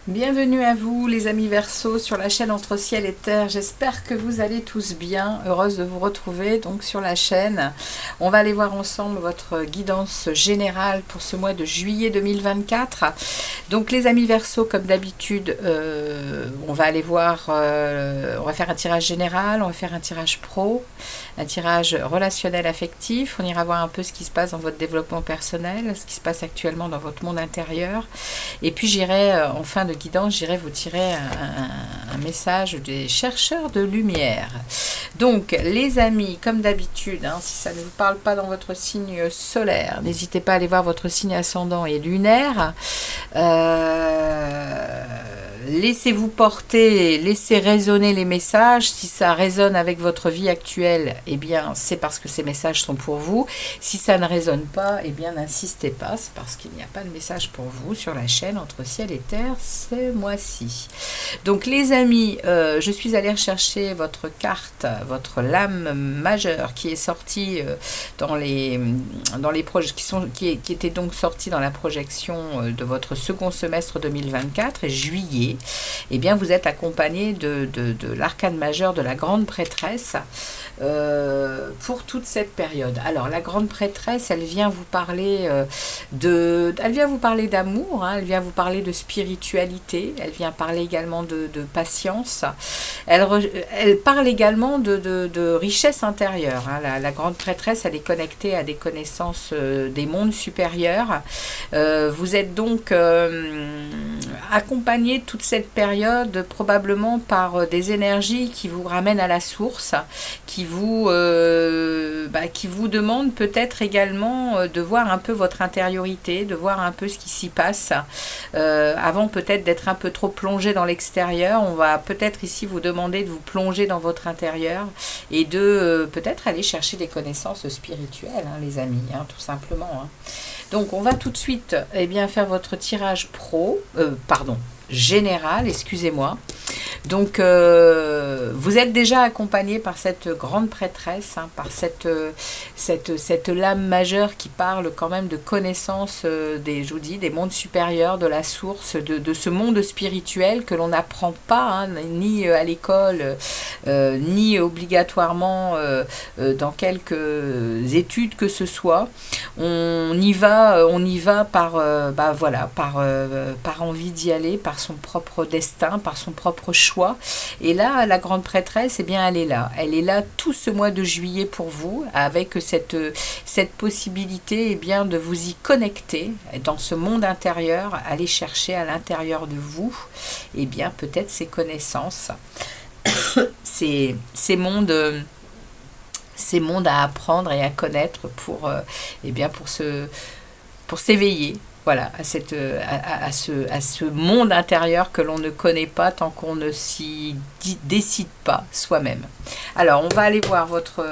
Bienvenue à vous les amis Verseau sur la chaîne Entre Ciel et Terre. J'espère que vous allez tous bien. Heureuse de vous retrouver donc sur la chaîne. On va aller voir ensemble votre guidance générale pour ce mois de juillet 2024. Donc les amis Verseau, comme d'habitude, on va aller voir, on va faire un tirage général, on va faire un tirage pro, un tirage relationnel affectif. On ira voir un peu ce qui se passe dans votre développement personnel, ce qui se passe actuellement dans votre monde intérieur. Et puis j'irai en fin de guidance, j'irai vous tirer un message des chercheurs de lumière. Donc les amis, comme d'habitude, si ça ne vous parle pas dans votre signe solaire, n'hésitez pas à aller voir votre signe ascendant et lunaire. Laissez-vous porter, laissez résonner les messages. Si ça résonne avec votre vie actuelle, eh bien c'est parce que ces messages sont pour vous. Si ça ne résonne pas, eh bien n'insistez pas, c'est parce qu'il n'y a pas de message pour vous sur la chaîne Entre Ciel et Terre ce mois-ci. Donc les amis, je suis allée rechercher votre carte, votre lame majeure qui est sortie dans les projets qui était donc sortie dans la projection de votre second semestre 2024 et juillet. Eh bien vous êtes accompagné de l'arcane majeur de la grande prêtresse pour toute cette période. Alors la grande prêtresse, elle vient vous parler d'amour, elle vient vous parler de spiritualité, elle vient parler également de patience, elle parle également de richesse intérieure. La grande prêtresse, elle est connectée à des connaissances des mondes supérieurs. Vous êtes donc accompagné toute cette période probablement par des énergies qui vous ramènent à la source, qui vous demandent peut-être également de voir un peu votre intériorité, de voir un peu ce qui s'y passe, avant peut-être d'être un peu trop plongé dans l'extérieur. On va peut-être ici vous demander de vous plonger dans votre intérieur et de peut-être aller chercher des connaissances spirituelles, les amis, tout simplement. Donc on va tout de suite faire votre tirage général, excusez-moi. Donc vous êtes déjà accompagné par cette grande prêtresse, par cette lame majeure qui parle quand même de connaissance des mondes supérieurs, de la source, de ce monde spirituel que l'on n'apprend pas, ni à l'école, ni obligatoirement dans quelques études que ce soit. On y va par envie d'y aller, par son propre destin, par son propre choix. Et là, la grande prêtresse, elle est là. Elle est là tout ce mois de juillet pour vous, avec cette possibilité de vous y connecter dans ce monde intérieur, aller chercher à l'intérieur de vous, peut-être ces connaissances, ces mondes à apprendre et à connaître pour s'éveiller. Voilà, à ce monde intérieur que l'on ne connaît pas tant qu'on ne s'y décide pas soi-même. Alors, on va aller voir votre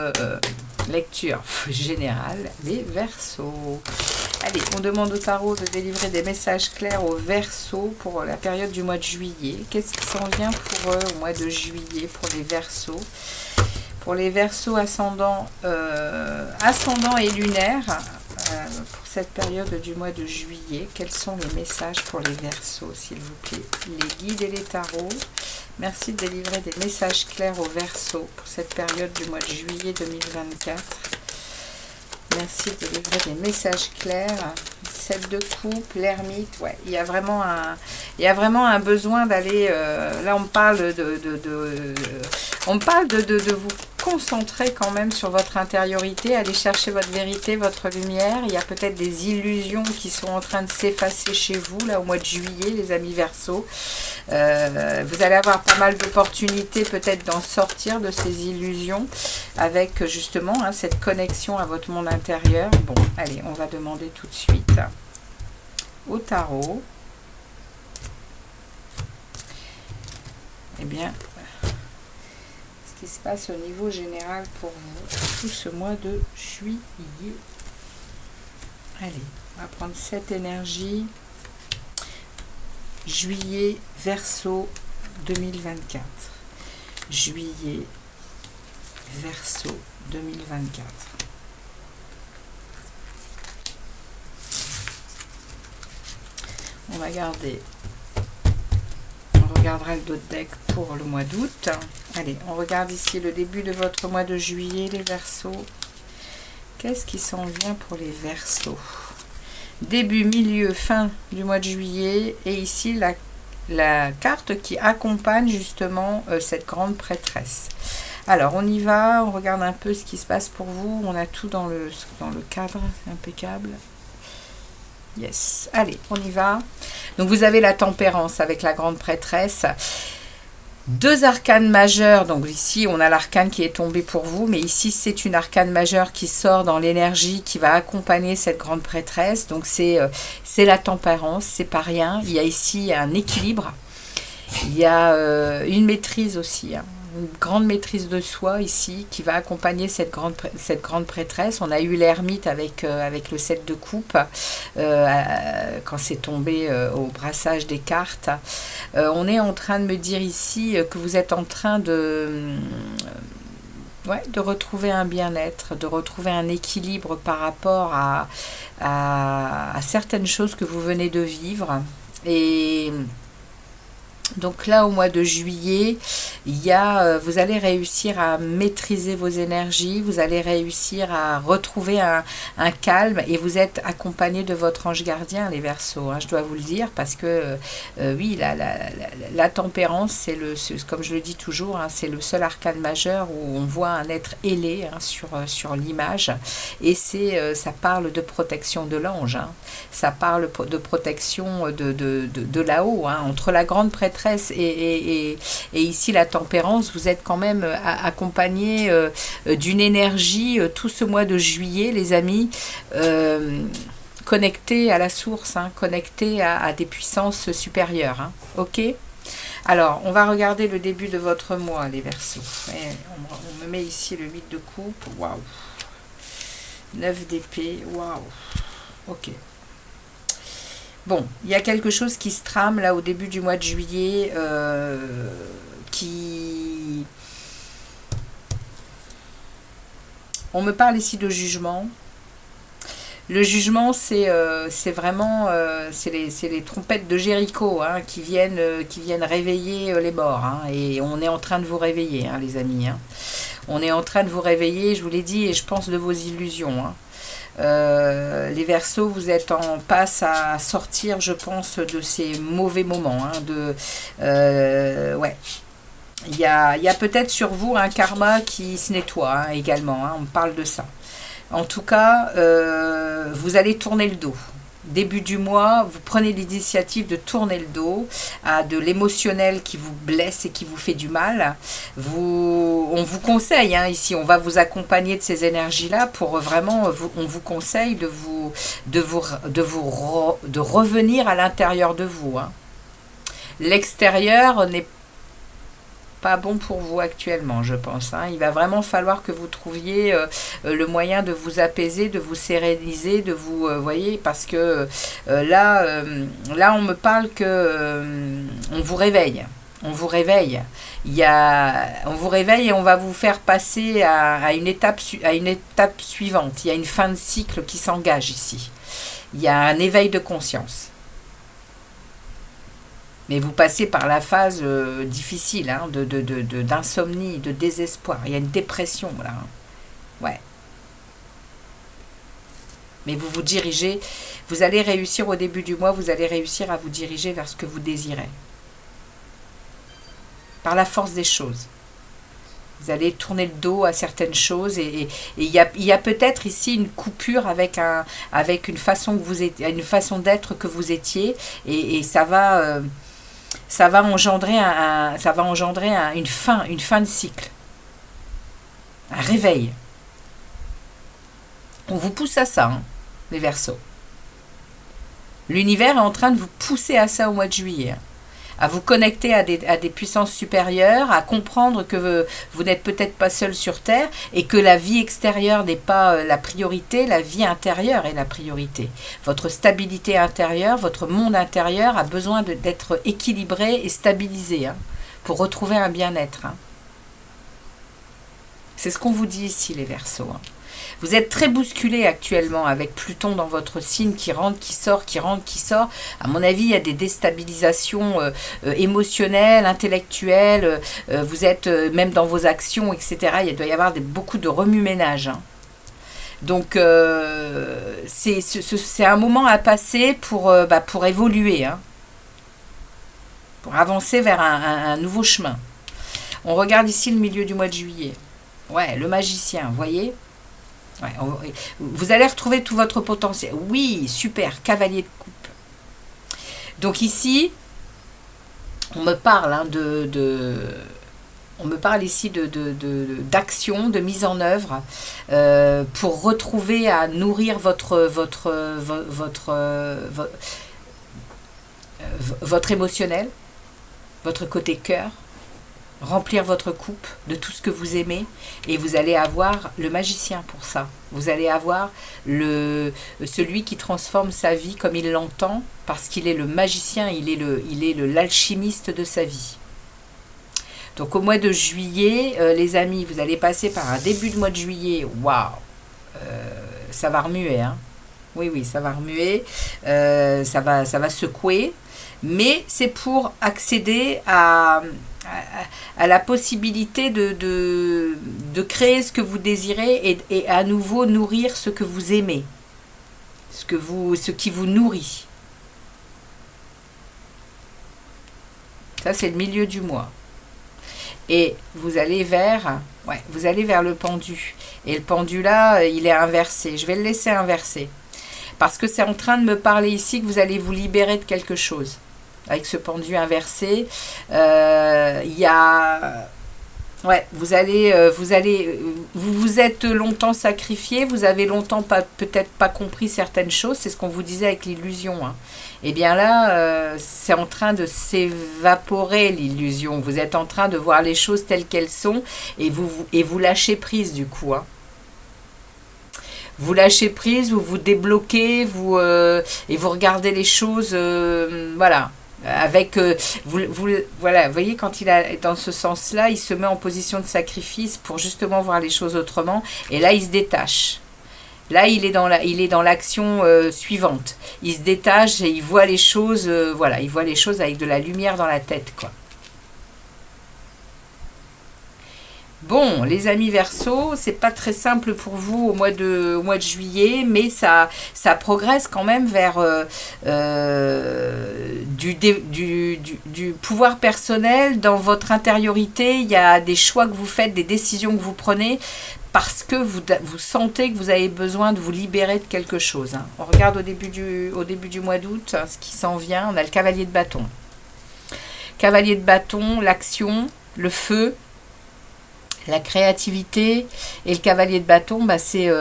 lecture générale des Verseaux. Allez, on demande au tarot de délivrer des messages clairs aux Verseaux pour la période du mois de juillet. Qu'est-ce qui s'en vient pour eux au mois de juillet pour les Verseaux? Pour les Verseaux ascendant et lunaire, pour cette période du mois de juillet, quels sont les messages pour les Verseaux, s'il vous plaît? Les guides et les tarots, merci de délivrer des messages clairs aux Verseaux pour cette période du mois de juillet 2024. Merci de délivrer des messages clairs. 7 de coupe, l'ermite, ouais, il y a vraiment un besoin d'aller, là on parle de vous concentrer quand même sur votre intériorité, aller chercher votre vérité, votre lumière. Il y a peut-être des illusions qui sont en train de s'effacer chez vous, là au mois de juillet, les amis Verseaux. Vous allez avoir pas mal d'opportunités peut-être d'en sortir de ces illusions avec justement cette connexion à votre monde intérieur. Bon, allez, on va demander tout de suite au tarot. qui se passe au niveau général pour vous, tout ce mois de juillet. Allez, on va prendre cette énergie. Juillet, Verseau 2024. Juillet, Verseau 2024. On va garder. On regardera le d'autres deck pour le mois d'août. Allez, on regarde ici le début de votre mois de juillet, les Verseaux. Qu'est-ce qui s'en vient pour les Verseaux? Début, milieu, fin du mois de juillet. Et ici, la carte qui accompagne justement cette grande prêtresse. Alors, on y va. On regarde un peu ce qui se passe pour vous. On a tout dans le cadre. C'est impeccable. Yes. Allez, on y va. Donc, vous avez la tempérance avec la grande prêtresse. Deux arcanes majeures, donc ici on a l'arcane qui est tombé pour vous, mais ici c'est une arcane majeure qui sort dans l'énergie qui va accompagner cette grande prêtresse, donc c'est la tempérance, c'est pas rien, il y a ici un équilibre, il y a une maîtrise aussi, hein, une grande maîtrise de soi ici qui va accompagner cette grande prêtresse. On a eu l'ermite avec le 7 de coupe quand c'est tombé au brassage des cartes. On est en train de me dire ici que vous êtes en train de retrouver un bien-être, de retrouver un équilibre par rapport à certaines choses que vous venez de vivre. Et donc là, au mois de juillet, vous allez réussir à maîtriser vos énergies, vous allez réussir à retrouver un calme, et vous êtes accompagné de votre ange gardien, les Verseaux, hein, je dois vous le dire, parce que oui, la tempérance, c'est comme je le dis toujours, hein, c'est le seul arcane majeur où on voit un être ailé, hein, sur l'image, et ça parle de protection de l'ange, hein, ça parle de protection de là-haut, hein, entre la grande prêtresse et ici la tempérance. Vous êtes quand même accompagné d'une énergie tout ce mois de juillet, les amis, connecté à la source, hein, connecté à des puissances supérieures, hein, ok. Alors, on va regarder le début de votre mois, les Verseaux. On me met ici le 8 de coupe, waouh, 9 d'épée, waouh, ok. Bon, il y a quelque chose qui se trame là au début du mois de juillet On me parle ici de jugement. Le jugement, c'est vraiment c'est les trompettes de Jéricho, hein, qui viennent réveiller les morts, hein, et on est en train de vous réveiller, hein, les amis, hein. On est en train de vous réveiller, je vous l'ai dit, et je pense de vos illusions, hein. Les Verseaux, vous êtes en passe à sortir, je pense, de ces mauvais moments, hein, ouais. Il y a peut-être sur vous un karma qui se nettoie, hein, également, hein, on parle de ça. En tout cas, vous allez tourner le dos. Début du mois, vous prenez l'initiative de tourner le dos à de l'émotionnel qui vous blesse et qui vous fait du mal. On vous conseille, hein, ici, on va vous accompagner de ces énergies-là pour vraiment, on vous conseille de revenir à l'intérieur de vous, hein. L'extérieur n'est pas bon pour vous actuellement, je pense, hein. Il va vraiment falloir que vous trouviez le moyen de vous apaiser, de vous séréniser, de vous, voyez, parce que là, on me parle que on vous réveille. On vous réveille. On vous réveille et on va vous faire passer à une étape suivante. Il y a une fin de cycle qui s'engage ici. Il y a un éveil de conscience. Mais vous passez par la phase difficile, hein, d'insomnie, de désespoir. Il y a une dépression là, hein. Ouais. Mais vous vous dirigez, vous allez réussir au début du mois, vous allez réussir à vous diriger vers ce que vous désirez. Par la force des choses. Vous allez tourner le dos à certaines choses, et il y a peut-être ici une coupure avec une façon que vous étiez, une façon d'être que vous étiez, et ça va engendrer une fin de cycle, un réveil. On vous pousse à ça, hein, les Verseaux. L'univers est en train de vous pousser à ça au mois de juillet, hein. à vous connecter à des puissances supérieures, à comprendre que vous n'êtes peut-être pas seul sur Terre et que la vie extérieure n'est pas la priorité, la vie intérieure est la priorité. Votre stabilité intérieure, votre monde intérieur a besoin d'être équilibré et stabilisé hein, pour retrouver un bien-être. Hein. C'est ce qu'on vous dit ici les Verseaux. Hein. Vous êtes très bousculé actuellement avec Pluton dans votre signe qui rentre, qui sort, qui rentre, qui sort. À mon avis, il y a des déstabilisations émotionnelles, intellectuelles. Vous êtes même dans vos actions, etc. Il doit y avoir beaucoup de remue-ménage. Hein. Donc, c'est un moment à passer pour évoluer, hein, pour avancer vers un nouveau chemin. On regarde ici le milieu du mois de juillet. Ouais, le magicien, vous voyez ? Ouais, vous allez retrouver tout votre potentiel. Oui, super, cavalier de coupe. Donc ici, on me parle hein, on me parle ici d'action, de mise en œuvre pour retrouver à nourrir votre émotionnel, votre côté cœur, remplir votre coupe de tout ce que vous aimez et vous allez avoir le magicien pour ça. Vous allez avoir celui qui transforme sa vie comme il l'entend parce qu'il est le magicien, il est l'alchimiste de sa vie. Donc au mois de juillet, les amis, vous allez passer par un début de mois de juillet. Waouh, ça va remuer. Hein. Oui, ça va remuer, ça va secouer. Mais c'est pour accéder à la possibilité de créer ce que vous désirez et à nouveau nourrir ce que vous aimez, ce qui vous nourrit. Ça, c'est le milieu du mois. Et vous allez vers le pendu. Et le pendu là, il est inversé. Je vais le laisser inverser. Parce que c'est en train de me parler ici que vous allez vous libérer de quelque chose. Avec ce pendu inversé, il y a... Ouais, vous vous êtes longtemps sacrifié, vous avez longtemps peut-être pas compris certaines choses, c'est ce qu'on vous disait avec l'illusion. Hein. Et bien là, c'est en train de s'évaporer l'illusion. Vous êtes en train de voir les choses telles qu'elles sont et vous lâchez prise du coup. Hein. Vous lâchez prise, vous vous débloquez, et vous regardez les choses, voilà. Avec voilà, vous voyez, quand il a dans ce sens-là, il se met en position de sacrifice pour justement voir les choses autrement. Et là, il se détache. Là, il est dans l'action suivante. Il se détache et il voit les choses. Voilà, il voit les choses avec de la lumière dans la tête, quoi. Bon, les amis Verseaux, c'est pas très simple pour vous au mois de juillet, mais ça progresse quand même vers du pouvoir personnel dans votre intériorité. Il y a des choix que vous faites, des décisions que vous prenez parce que vous sentez que vous avez besoin de vous libérer de quelque chose. Hein. On regarde au début du mois d'août, hein, ce qui s'en vient. On a le cavalier de bâton. Cavalier de bâton, l'action, le feu, la créativité, et le cavalier de bâton, bah, c'est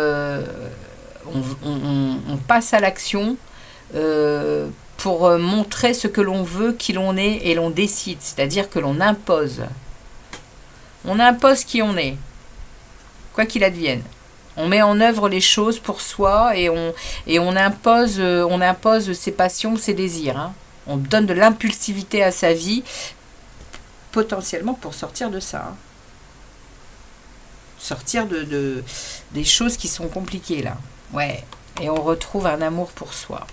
on passe à l'action pour montrer ce que l'on veut, qui l'on est, et l'on décide, c'est-à-dire que l'on impose. On impose qui on est, quoi qu'il advienne. On met en œuvre les choses pour soi et on impose ses passions, ses désirs. Hein. On donne de l'impulsivité à sa vie, potentiellement pour sortir de ça. Hein. Sortir des choses qui sont compliquées là. Ouais. Et on retrouve un amour pour soi.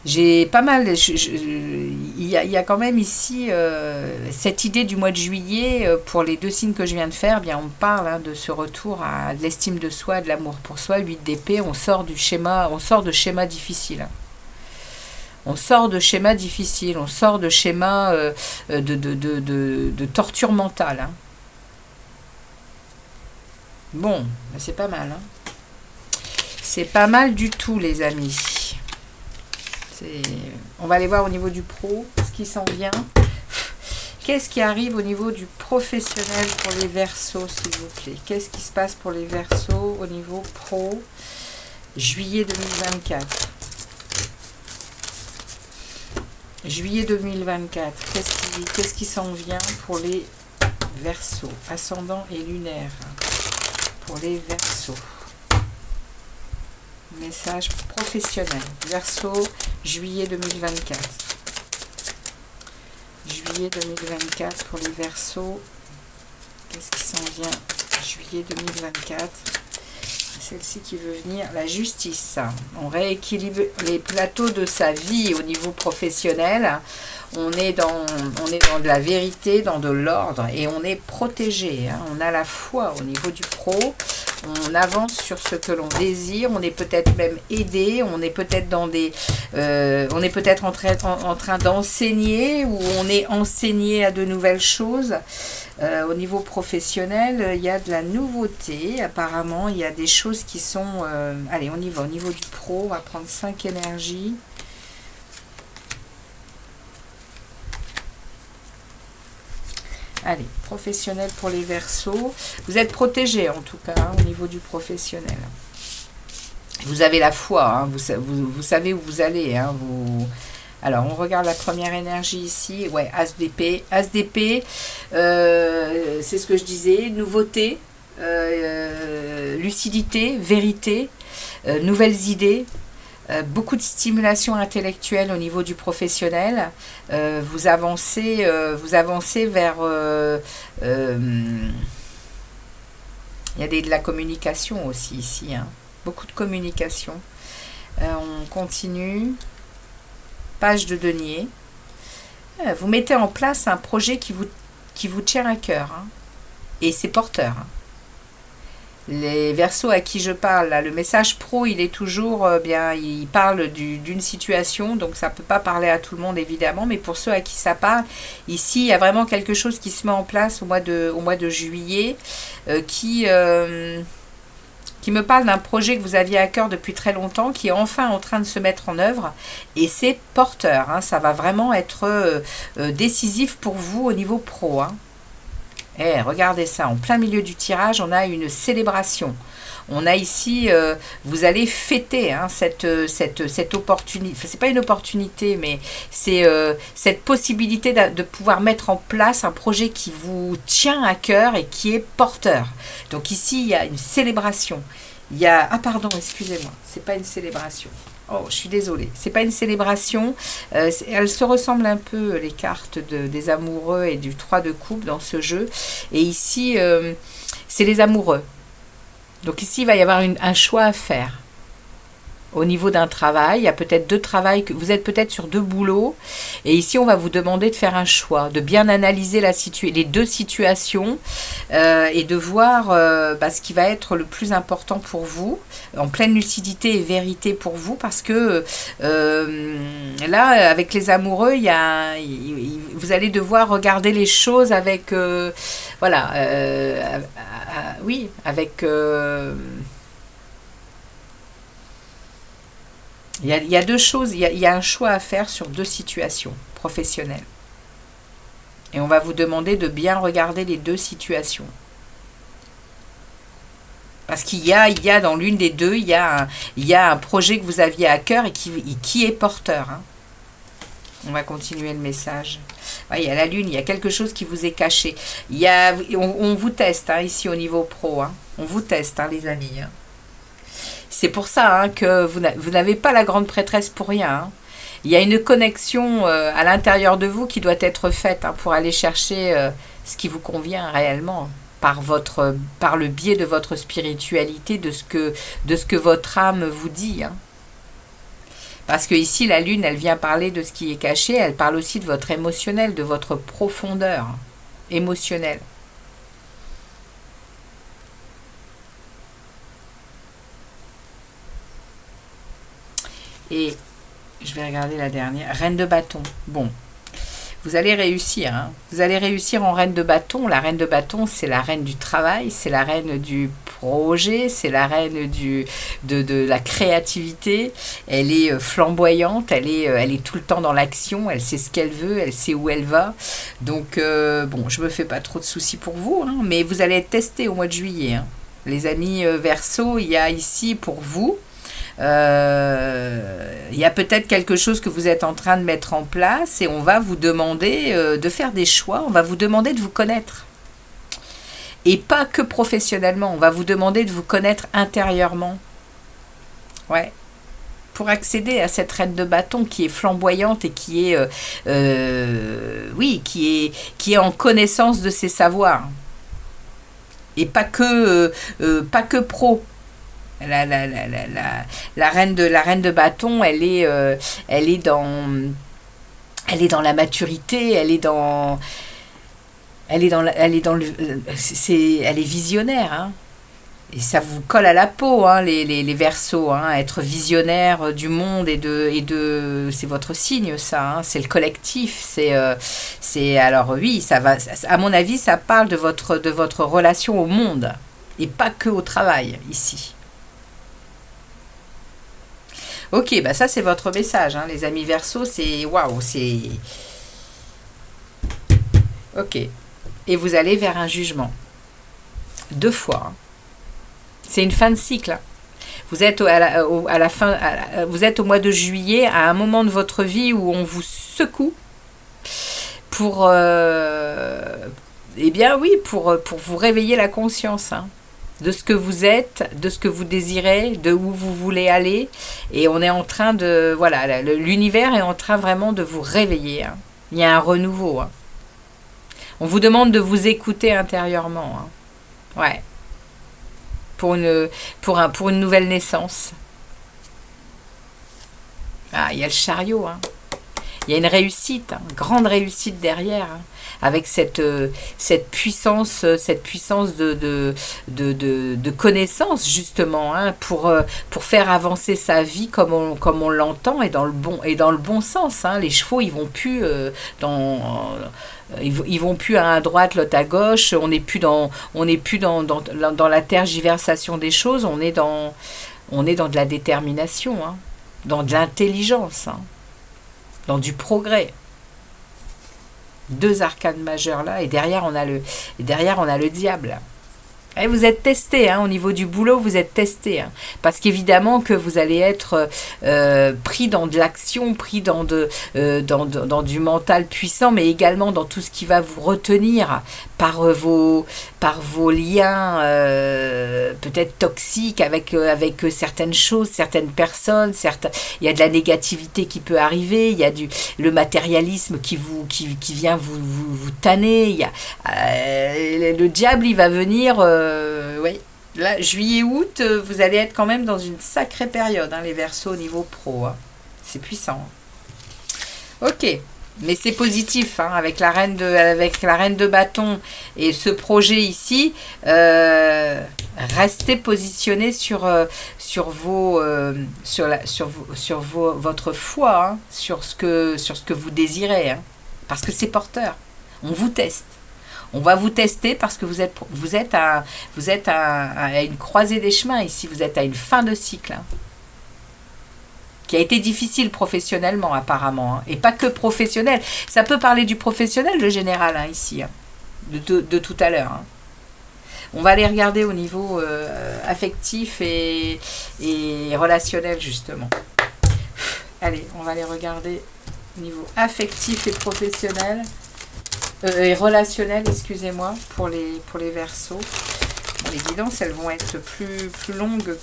J'ai pas mal... Il y a quand même ici cette idée du mois de juillet pour les deux signes que je viens de faire. Bien, on parle hein, de ce retour à de l'estime de soi, de l'amour pour soi. 8 d'épée, on sort de schémas difficiles. On sort de schémas difficiles, on sort de schémas de torture mentale. Hein. Bon, c'est pas mal. Hein. C'est pas mal du tout, les amis. On va aller voir au niveau du pro, ce qui s'en vient. Qu'est-ce qui arrive au niveau du professionnel pour les Verseaux, s'il vous plaît? Qu'est-ce qui se passe pour les Verseaux au niveau pro, juillet 2024? Juillet 2024, qu'est-ce qui s'en vient pour les Verseaux, ascendant et lunaire, pour les Verseaux. Message professionnel, Verseau, juillet 2024. Juillet 2024 pour les Verseaux. Qu'est-ce qui s'en vient? Juillet 2024. Celle-ci qui veut venir, la justice. On rééquilibre les plateaux de sa vie au niveau professionnel. On est dans de la vérité, dans de l'ordre et on est protégé. On a la foi au niveau du pro. On avance sur ce que l'on désire. On est peut-être même aidé. On est peut-être dans des, on est peut-être en train d'enseigner ou on est enseigné à de nouvelles choses. Au niveau professionnel, il y a de la nouveauté. Apparemment, il y a des choses qui sont... allez, on y va. Au niveau du pro, on va prendre 5 énergies. Allez, professionnel pour les Verseaux. Vous êtes protégés en tout cas au niveau du professionnel. Vous avez la foi, vous savez où vous allez. Alors, on regarde la première énergie ici. Ouais, As d'épée. As d'épée, c'est ce que je disais. Nouveauté, lucidité, vérité, nouvelles idées. Beaucoup de stimulation intellectuelle au niveau du professionnel. Vous avancez vers... il y a de la communication aussi ici. Beaucoup de communication. On continue. Page de denier. Vous mettez en place un projet qui vous tient à cœur. Et c'est porteur. Les Verseaux à qui je parle, là, le message pro, il est toujours il parle d'une situation, donc ça ne peut pas parler à tout le monde évidemment, mais pour ceux à qui ça parle, ici il y a vraiment quelque chose qui se met en place au mois de juillet, qui me parle d'un projet que vous aviez à cœur depuis très longtemps, qui est enfin en train de se mettre en œuvre, et c'est porteur, ça va vraiment être décisif pour vous au niveau pro. Regardez ça, en plein milieu du tirage, on a une célébration. On a ici, vous allez fêter cette opportunité. Enfin, c'est pas une opportunité, mais c'est cette possibilité de pouvoir mettre en place un projet qui vous tient à cœur et qui est porteur. Donc ici, il y a une célébration. Il y a... Ah pardon, excusez-moi, c'est pas une célébration. Oh, je suis désolée. C'est pas une célébration. Elles se ressemblent un peu, les cartes des amoureux et du 3 de coupe dans ce jeu. Et ici, c'est les amoureux. Donc ici, il va y avoir un choix à faire. Au niveau d'un travail, il y a peut-être 2 travails, vous êtes peut-être sur 2 boulots, et ici on va vous demander de faire un choix, de bien analyser les 2 situations et de voir ce qui va être le plus important pour vous, en pleine lucidité et vérité pour vous, parce que là, avec les amoureux, vous allez devoir regarder les choses avec, oui, avec... Il y a 2 choses, il y a un choix à faire sur 2 situations professionnelles. Et on va vous demander de bien regarder les 2 situations. Parce qu'il y a dans l'une des 2, il y a un projet que vous aviez à cœur et qui est porteur. On va continuer le message. Il y a la lune, il y a quelque chose qui vous est caché. On vous teste ici au niveau pro. On vous teste, les amis. C'est pour ça que vous n'avez pas la grande prêtresse pour rien. Il y a une connexion à l'intérieur de vous qui doit être faite pour aller chercher ce qui vous convient réellement par le biais de votre spiritualité, de ce que votre âme vous dit. Parce que ici, la lune, elle vient parler de ce qui est caché, elle parle aussi de votre émotionnel, de votre profondeur émotionnelle. Et je vais regarder la dernière. Reine de bâton. Bon, vous allez réussir. Vous allez réussir en reine de bâton. La reine de bâton, c'est la reine du travail, c'est la reine du projet, c'est la reine de la créativité. Elle est flamboyante, elle est tout le temps dans l'action, elle sait ce qu'elle veut, elle sait où elle va. Donc, je me fais pas trop de soucis pour vous, mais vous allez être testé au mois de juillet. Les amis Verseaux, il y a ici pour vous Il y a peut-être quelque chose que vous êtes en train de mettre en place et on va vous demander de faire des choix, on va vous demander de vous connaître. Et pas que professionnellement, on va vous demander de vous connaître intérieurement. Ouais. Pour accéder à cette reine de bâton qui est flamboyante et qui est, oui, qui est en connaissance de ses savoirs. Et pas que pro. La reine de bâton, elle est dans la maturité, elle est visionnaire, hein. Et ça vous colle à la peau, hein, les Verseaux, hein, être visionnaire du monde c'est votre signe, ça, hein, c'est le collectif, alors oui, ça va, à mon avis, ça parle de votre relation au monde et pas que au travail ici. Ok, bah ça c'est votre message, hein, les amis Verseaux, c'est waouh, c'est ok. Et vous allez vers un jugement 2 fois. Hein. C'est une fin de cycle. Hein. Vous êtes à la fin, vous êtes au mois de juillet, à un moment de votre vie où on vous secoue pour, eh bien oui, pour vous réveiller la conscience. Hein, de ce que vous êtes, de ce que vous désirez, de où vous voulez aller. Et on est en train de, voilà, l'univers est en train vraiment de vous réveiller. Hein. Il y a un renouveau. Hein. On vous demande de vous écouter intérieurement. Hein. Ouais. Pour une nouvelle naissance. Ah, il y a le chariot. Hein. Il y a une réussite, une grande réussite derrière, hein, avec cette puissance de connaissance, justement, hein, pour faire avancer sa vie comme on l'entend et dans le bon sens. Hein. Les chevaux, ils vont plus ils vont plus à un droite, l'autre à gauche. On n'est plus dans la tergiversation des choses. On est dans de la détermination, hein, dans de l'intelligence, hein, dans du progrès. 2 arcanes majeures là, et derrière on a le diable. Et vous êtes testé, hein, au niveau du boulot, vous êtes testé. Hein, parce qu'évidemment que vous allez être pris dans de l'action, pris dans du mental puissant, mais également dans tout ce qui va vous retenir par vos liens peut-être toxiques avec certaines choses, certaines personnes. Il y a de la négativité qui peut arriver, il y a le matérialisme qui vient vous tanner. Il y a, le diable, il va venir... oui, là, juillet-août, vous allez être quand même dans une sacrée période, hein, les Verseaux au niveau pro. Hein. C'est puissant. Ok, mais c'est positif, hein, avec la reine de bâton et ce projet ici. Restez positionné sur votre foi, hein, sur ce que vous désirez, hein, parce que c'est porteur. On vous teste. On va vous tester parce que vous êtes à une croisée des chemins ici. Vous êtes à une fin de cycle, hein, qui a été difficile professionnellement apparemment. Hein, et pas que professionnel. Ça peut parler du professionnel, le général, hein, ici. Hein, de tout à l'heure. Hein. On va aller regarder au niveau affectif et relationnel, justement. Allez, on va aller regarder au niveau affectif et professionnel. Et relationnel, excusez-moi, pour les Verseaux. Bon, les guidances, elles vont être plus longues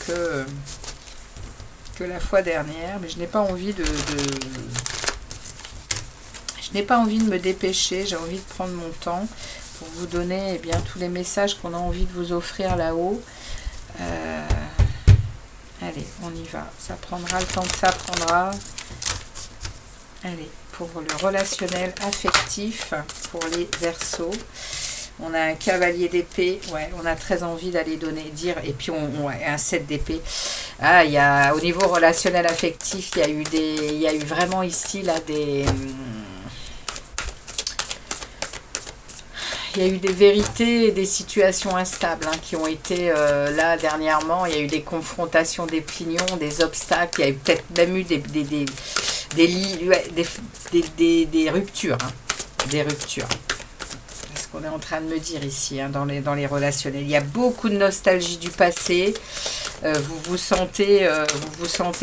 que la fois dernière, mais je n'ai pas envie de me dépêcher. J'ai envie de prendre mon temps pour vous donner, eh bien, tous les messages qu'on a envie de vous offrir là-haut. Allez, on y va. Ça prendra le temps que ça prendra. Allez, pour le relationnel affectif, pour les Verseaux, on a un cavalier d'épée, ouais, on a très envie d'aller dire, et puis un 7 d'épée. Ah, il y a, au niveau relationnel affectif, il y a eu vraiment ici, là, il y a eu des vérités et des situations instables, hein, qui ont été là dernièrement. Il y a eu des confrontations, des plignons, des obstacles, il y a peut-être même eu des ruptures, hein, des ruptures. C'est ce qu'on est en train de me dire ici, hein, dans les relationnels. Il y a beaucoup de nostalgie du passé. vous vous sentez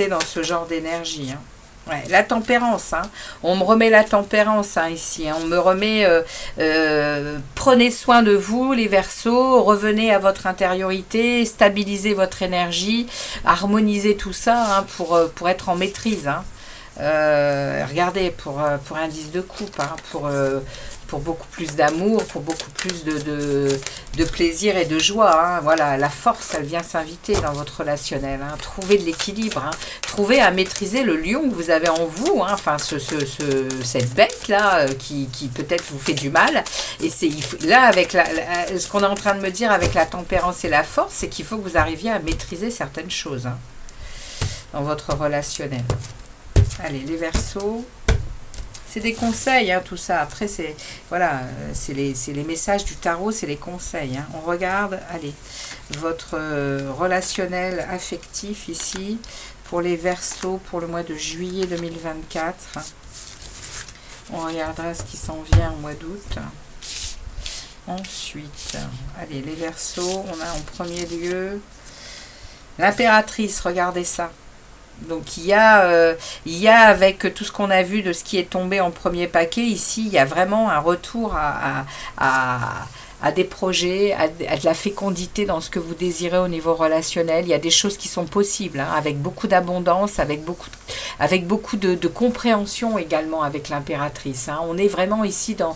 dans ce genre d'énergie, hein. Ouais, la tempérance, hein. On me remet la tempérance, hein, ici, hein. On me remet prenez soin de vous, les Verseaux, revenez à votre intériorité, stabilisez votre énergie, harmonisez tout ça, hein, pour être en maîtrise, hein. Regardez, pour un 10 de coupe, hein, pour beaucoup plus d'amour, pour beaucoup plus de plaisir et de joie, hein. Voilà, la force, elle vient s'inviter dans votre relationnel, hein. Trouvez de l'équilibre, hein. Trouvez à maîtriser le lion que vous avez en vous, hein. Enfin, cette bête-là qui peut-être vous fait du mal. Et là, avec ce qu'on est en train de me dire avec la tempérance et la force, c'est qu'il faut que vous arriviez à maîtriser certaines choses, hein, dans votre relationnel. Allez, les Verseaux. C'est des conseils, hein, tout ça. Après, c'est voilà, c'est les messages du tarot, c'est les conseils, hein. On regarde, allez, votre relationnel affectif ici, pour les Verseaux, pour le mois de juillet 2024. On regardera ce qui s'en vient au mois d'août. Ensuite, allez, les Verseaux, on a en premier lieu l'impératrice, regardez ça. Donc il y a avec tout ce qu'on a vu de ce qui est tombé en premier paquet, ici, il y a vraiment un retour à des projets, à de la fécondité dans ce que vous désirez au niveau relationnel. Il y a des choses qui sont possibles, hein, avec beaucoup d'abondance, avec beaucoup de compréhension également avec l'impératrice, hein. On est vraiment ici dans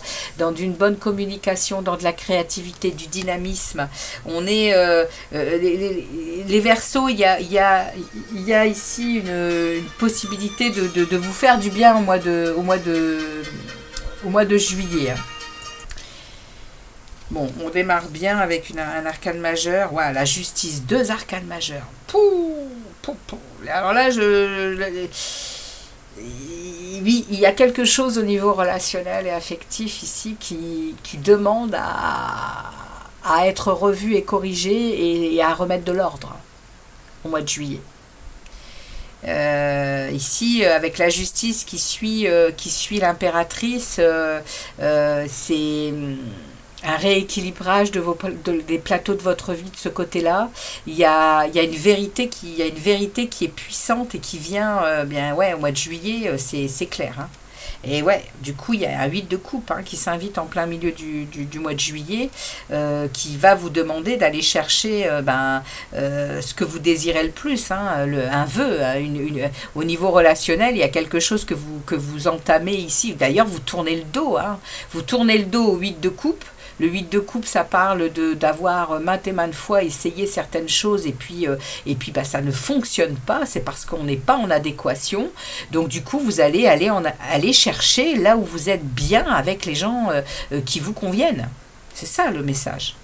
d'une bonne communication, dans de la créativité, du dynamisme. On est les Verseaux, il y a ici une possibilité de vous faire du bien au mois de juillet, hein. Bon, on démarre bien avec un arcane majeur. Voilà, la justice, 2 arcanes majeurs. Alors là, oui, il y a quelque chose au niveau relationnel et affectif ici qui demande à être revu et corrigé et à remettre de l'ordre au mois de juillet. Ici, avec la justice qui suit l'impératrice, c'est un rééquilibrage des plateaux de votre vie de ce côté-là. Il y a une vérité qui est puissante et qui vient bien, ouais, au mois de juillet, c'est clair, hein. Et ouais, du coup, il y a un 8 de coupe, hein, qui s'invite en plein milieu du mois de juillet, qui va vous demander d'aller chercher ce que vous désirez le plus, hein, un vœu. Au niveau relationnel, il y a quelque chose que vous entamez ici. D'ailleurs, vous tournez le dos, hein. Vous tournez le dos au 8 de coupe. Le 8 de coupe, ça parle d'avoir maintes et maintes fois essayé certaines choses et puis ça ne fonctionne pas. C'est parce qu'on n'est pas en adéquation. Donc du coup, vous allez aller chercher là où vous êtes bien avec les gens qui vous conviennent. C'est ça le message.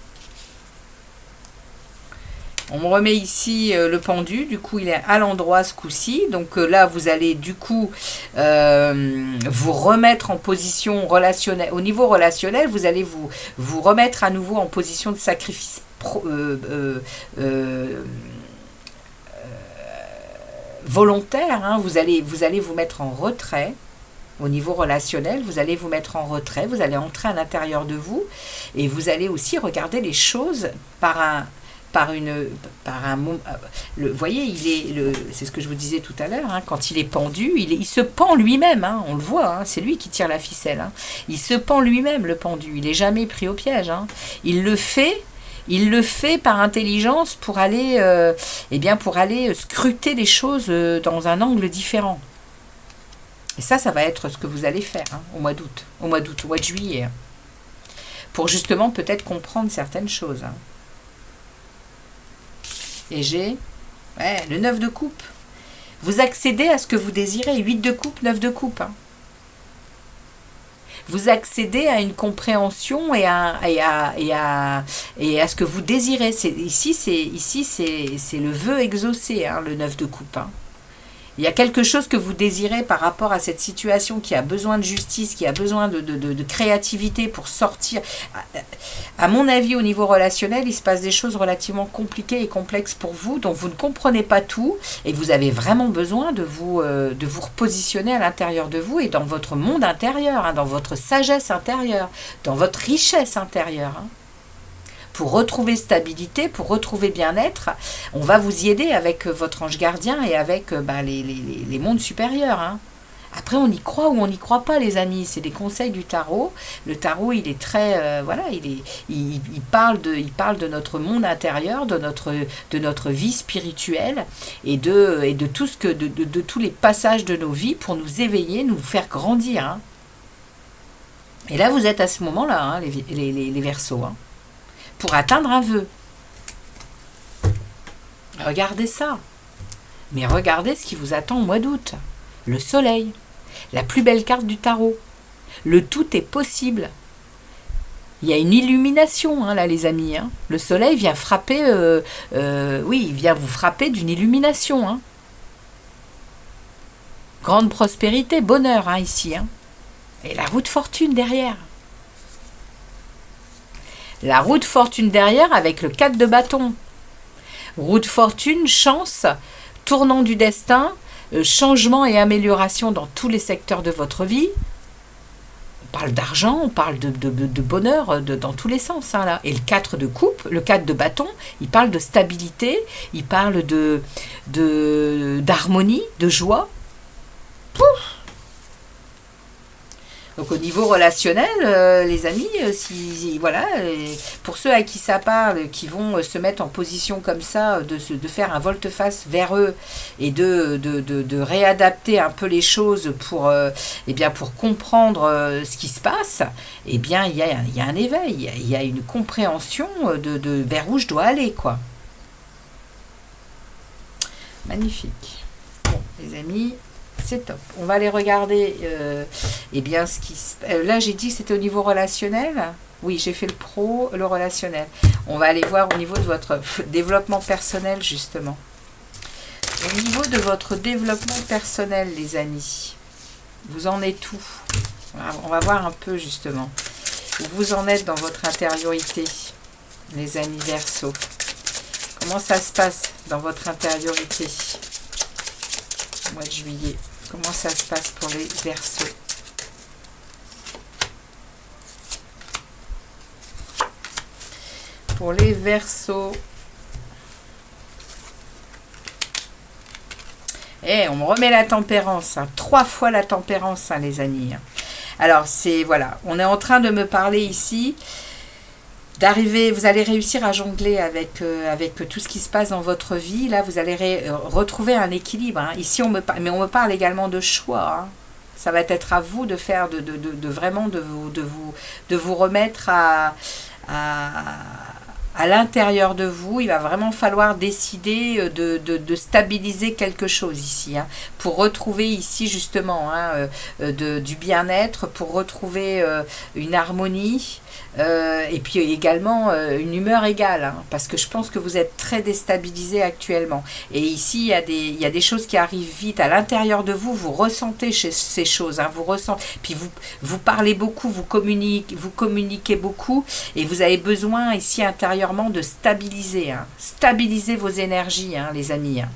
On me remet ici le pendu, du coup il est à l'endroit ce coup-ci, donc là vous allez du coup vous remettre en position relationnelle, au niveau relationnel vous allez vous remettre à nouveau en position de sacrifice volontaire, hein. Vous allez vous mettre en retrait. Au niveau relationnel, vous allez vous mettre en retrait, vous allez entrer à l'intérieur de vous et vous allez aussi regarder les choses vous voyez, c'est ce que je vous disais tout à l'heure, hein, quand il est pendu, il se pend lui-même, hein, on le voit, hein, c'est lui qui tire la ficelle, hein. Il se pend lui-même, le pendu, il n'est jamais pris au piège, hein. Il le fait par intelligence pour aller scruter les choses dans un angle différent. Et ça va être ce que vous allez faire, hein, au mois de juillet, hein, pour justement peut-être comprendre certaines choses, hein. Et j'ai le 9 de coupe. Vous accédez à ce que vous désirez. 8 de coupe, 9 de coupe, hein. Vous accédez à une compréhension et à ce que vous désirez. Ici, c'est le vœu exaucé, hein, le 9 de coupe, hein. Il y a quelque chose que vous désirez par rapport à cette situation qui a besoin de justice, qui a besoin de créativité pour sortir. À mon avis, au niveau relationnel, il se passe des choses relativement compliquées et complexes pour vous, dont vous ne comprenez pas tout, et vous avez vraiment besoin de vous repositionner à l'intérieur de vous et dans votre monde intérieur, hein, dans votre sagesse intérieure, dans votre richesse intérieure, hein, pour retrouver stabilité, pour retrouver bien-être. On va vous y aider avec votre ange gardien et avec les mondes supérieurs, hein. Après, on y croit ou on n'y croit pas, les amis. C'est des conseils du tarot. Le tarot, il est très... il parle de notre monde intérieur, de notre vie spirituelle et de tout ce que de tous les passages de nos vies pour nous éveiller, nous faire grandir, hein. Et là, vous êtes à ce moment-là, hein, les Verseaux, hein, pour atteindre un vœu. Regardez ça. Mais regardez ce qui vous attend au mois d'août. Le soleil. La plus belle carte du tarot. Le tout est possible. Il y a une illumination, hein, là, les amis, hein. Le soleil vient frapper, il vient vous frapper d'une illumination, hein. Grande prospérité, bonheur, hein, ici, hein. Et la roue de fortune derrière. La roue de fortune derrière avec le 4 de bâton. Roue de fortune, chance, tournant du destin, changement et amélioration dans tous les secteurs de votre vie. On parle d'argent, on parle de bonheur dans tous les sens, hein, là. Et le 4 de coupe, le 4 de bâton, il parle de stabilité, il parle d'harmonie, de joie. Pouf! Donc au niveau relationnel, les amis, pour ceux à qui ça parle, qui vont se mettre en position comme ça, de faire un volte-face vers eux et de réadapter un peu les choses pour comprendre ce qui se passe, il y a un éveil, il y a une compréhension vers où je dois aller, quoi. Magnifique. Bon, les amis... C'est top. On va aller regarder ce qui se... Là, j'ai dit que c'était au niveau relationnel. Oui, j'ai fait le pro, le relationnel. On va aller voir au niveau de votre développement personnel, justement. Au niveau de votre développement personnel, les amis, vous en êtes où? On va voir un peu, justement, où vous en êtes dans votre intériorité, les amis Verseaux. Comment ça se passe dans votre intériorité au mois de juillet? Comment ça se passe pour les Verseaux? Pour les Verseaux. On me remet la tempérance, hein. 3 fois la tempérance, hein, les amis. Alors, on est en train de me parler ici d'arriver, vous allez réussir à jongler avec tout ce qui se passe dans votre vie. Là, vous allez retrouver un équilibre, hein. Ici, on me parle également de choix, hein. Ça va être à vous de faire, vraiment de vous remettre à l'intérieur de vous. Il va vraiment falloir décider de stabiliser quelque chose ici, hein, pour retrouver ici justement, hein, du bien-être, pour retrouver une harmonie. Et puis également une humeur égale, hein, parce que je pense que vous êtes très déstabilisé actuellement. Et ici, il y a des choses qui arrivent vite à l'intérieur de vous. Vous ressentez ces choses, hein, puis vous parlez beaucoup, vous communiquez beaucoup, et vous avez besoin ici intérieurement de stabiliser, hein, stabiliser vos énergies, hein, les amis, hein.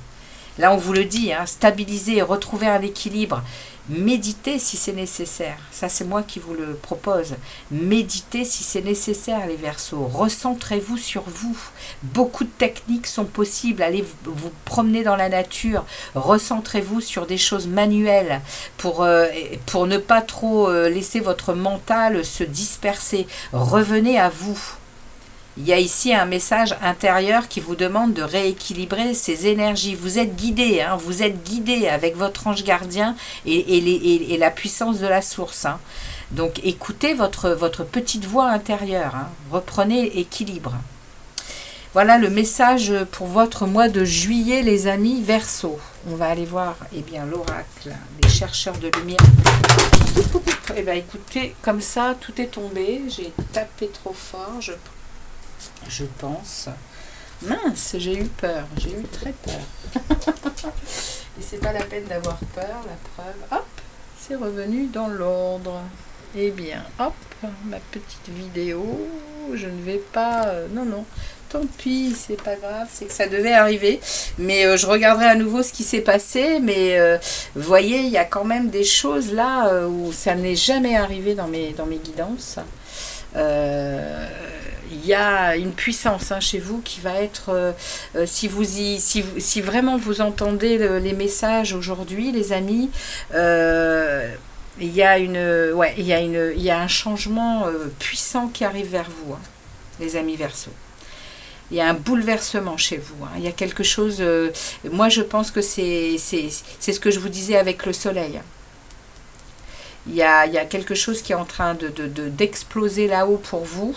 Là, on vous le dit, hein, stabiliser et retrouver un équilibre. Méditez si c'est nécessaire. Ça, c'est moi qui vous le propose. Méditez si c'est nécessaire, les Verseaux. Recentrez-vous sur vous. Beaucoup de techniques sont possibles. Allez vous promener dans la nature. Recentrez-vous sur des choses manuelles pour ne pas trop laisser votre mental se disperser. Revenez à vous. Il y a ici un message intérieur qui vous demande de rééquilibrer ces énergies. Vous êtes guidé, hein, vous êtes guidé avec votre ange gardien et la puissance de la source, hein. Donc écoutez votre petite voix intérieure, hein. Reprenez équilibre. Voilà le message pour votre mois de juillet, les amis Verseaux. On va aller voir l'oracle, les chercheurs de lumière. Écoutez, comme ça, tout est tombé. J'ai tapé trop fort, je pense. Mince, j'ai eu peur. J'ai eu très peur. Et c'est pas la peine d'avoir peur, la preuve. Hop, c'est revenu dans l'ordre. Hop, ma petite vidéo. Je ne vais pas... non. Tant pis, c'est pas grave. C'est que ça devait arriver. Mais je regarderai à nouveau ce qui s'est passé. Mais vous voyez, il y a quand même des choses là où ça n'est jamais arrivé dans mes guidances. il y a une puissance hein, chez vous qui va être, si vraiment vous entendez les messages aujourd'hui, les amis, il y a il y a un changement puissant qui arrive vers vous, hein, les amis Verseau. Il y a un bouleversement chez vous. Hein. Il y a quelque chose. Moi, je pense que c'est ce que je vous disais avec le soleil. Hein. Il y a quelque chose qui est en train d'exploser là-haut pour vous.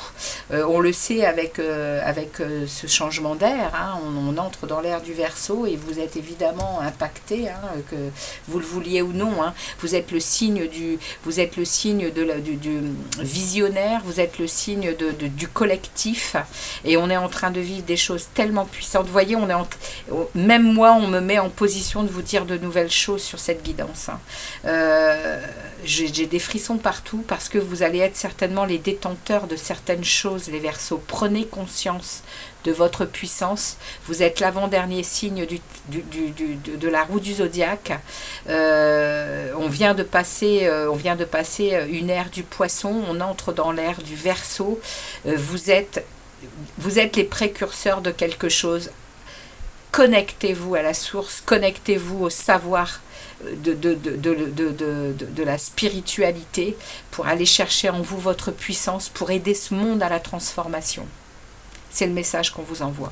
On le sait avec ce changement d'air. Hein. On entre dans l'ère du Verseau et vous êtes évidemment impacté, hein, que vous le vouliez ou non. Hein. Vous êtes le signe du visionnaire, vous êtes le signe du collectif. Et on est en train de vivre des choses tellement puissantes. Vous voyez, même moi, on me met en position de vous dire de nouvelles choses sur cette guidance. Hein. J'ai des frissons partout parce que vous allez être certainement les détenteurs de certaines choses, les Verseaux. Prenez conscience de votre puissance. Vous êtes l'avant-dernier signe de la roue du zodiaque. On vient de passer une ère du Poisson. On entre dans l'ère du Verseau. Vous êtes les précurseurs de quelque chose. Connectez-vous à la source. Connectez-vous au savoir de la spiritualité pour aller chercher en vous votre puissance pour aider ce monde à la transformation. C'est le message qu'on vous envoie.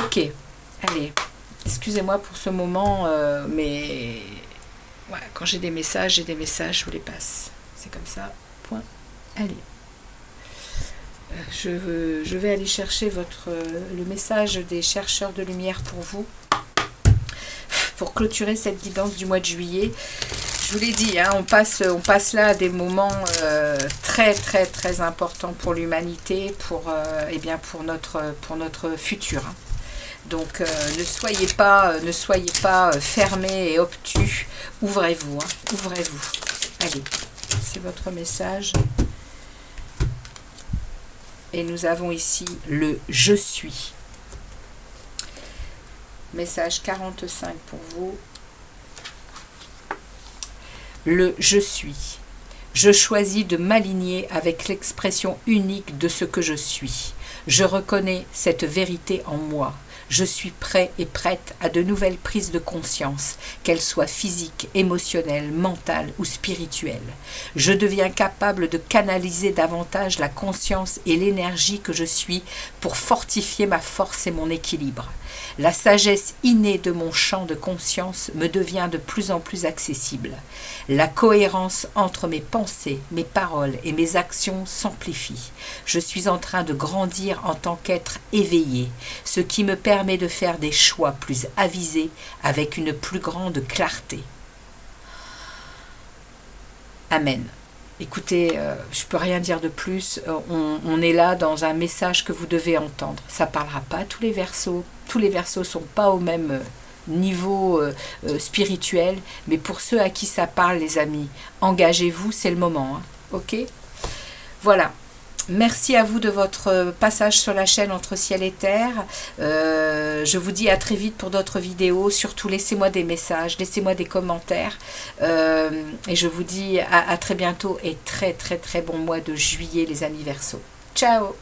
Ok, allez, excusez-moi pour ce moment, mais ouais, quand j'ai des messages, je vous les passe. C'est comme ça, point. Allez. Je vais aller chercher le message des chercheurs de lumière pour vous. Pour clôturer cette guidance du mois de juillet. Je vous l'ai dit, hein, on passe là à des moments très très très importants pour l'humanité, pour notre futur. Hein. Donc ne soyez pas fermés et obtus. Ouvrez-vous, hein, ouvrez-vous. Allez, c'est votre message. Et nous avons ici le je suis. Message 45 pour vous. Le je suis. Je choisis de m'aligner avec l'expression unique de ce que je suis. Je reconnais cette vérité en moi. Je suis prêt et prête à de nouvelles prises de conscience, qu'elles soient physiques, émotionnelles, mentales ou spirituelles. Je deviens capable de canaliser davantage la conscience et l'énergie que je suis pour fortifier ma force et mon équilibre. La sagesse innée de mon champ de conscience me devient de plus en plus accessible. La cohérence entre mes pensées, mes paroles et mes actions s'amplifie. Je suis en train de grandir en tant qu'être éveillé, ce qui me permet de faire des choix plus avisés avec une plus grande clarté. Amen. Écoutez, je ne peux rien dire de plus. On est là dans un message que vous devez entendre. Ça ne parlera pas à tous les Verseaux. Tous les Verseaux ne sont pas au même niveau spirituel. Mais pour ceux à qui ça parle, les amis, engagez-vous, c'est le moment. Hein. Ok ? Voilà. Merci à vous de votre passage sur la chaîne Entre Ciel et Terre. Je vous dis à très vite pour d'autres vidéos. Surtout, laissez-moi des messages, laissez-moi des commentaires. Et je vous dis à très bientôt et très très très bon mois de juillet, les amis Verseaux. Ciao!